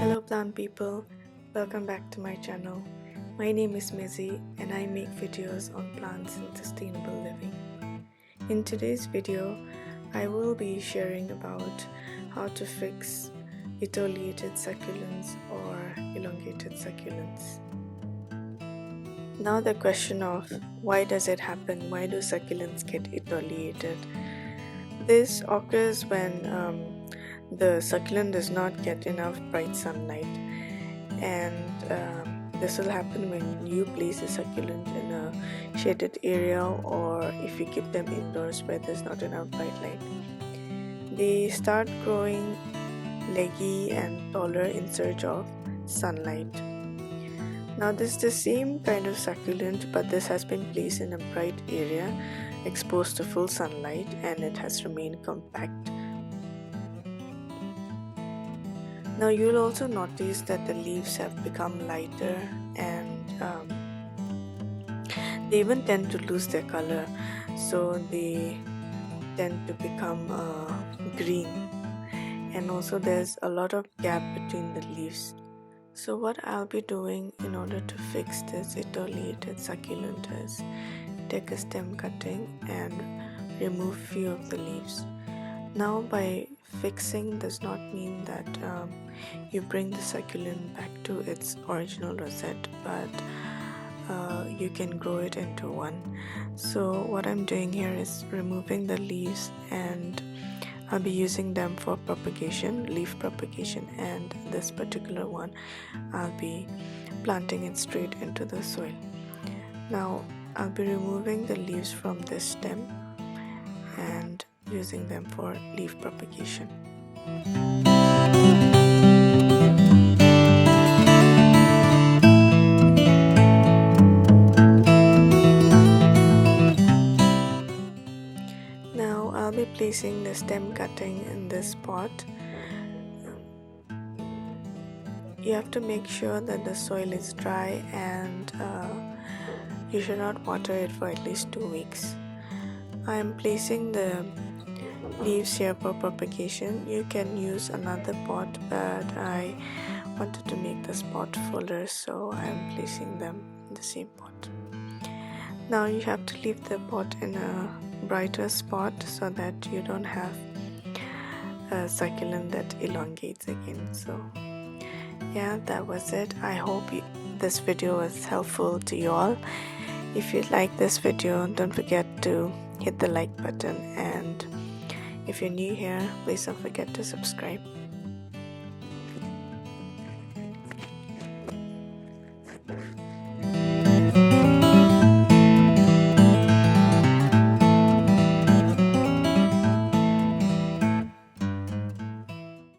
Hello plant people, welcome back to my channel. My name is Mezi and I make videos on plants and sustainable living. In today's video, I will be sharing about how to fix etiolated succulents or elongated succulents. Now the question of why does it happen? Why do succulents get etiolated? This occurs when the succulent does not get enough bright sunlight, and this will happen when you place a succulent in a shaded area or if you keep them indoors where there's not enough bright light. They start growing leggy and taller in search of sunlight. Now this is the same kind of succulent, but this has been placed in a bright area exposed to full sunlight and it has remained compact. Now you'll also notice that the leaves have become lighter and they even tend to lose their color, so they tend to become green, and also there's a lot of gap between the leaves. So what I'll be doing in order to fix this etiolated succulent is take a stem cutting and remove few of the leaves. Now by fixing does not mean that you bring the succulent back to its original rosette, but you can grow it into one. So what I'm doing here is removing the leaves, and I'll be using them for propagation, leaf propagation, and this particular one I'll be planting it straight into the soil. Now I'll be removing the leaves from this stem and using them for leaf propagation. Now I'll be placing the stem cutting in this pot. You have to make sure that the soil is dry and you should not water it for at least 2 weeks. I am placing the leaves here for propagation. You can use another pot, but I wanted to make this pot fuller, so I am placing them in the same pot. Now you have to leave the pot in a brighter spot so that you don't have a succulent that elongates again. So yeah, that was it. I hope this video was helpful to you all. If you like this video, don't forget to hit the like button, and if you're new here, please don't forget to subscribe.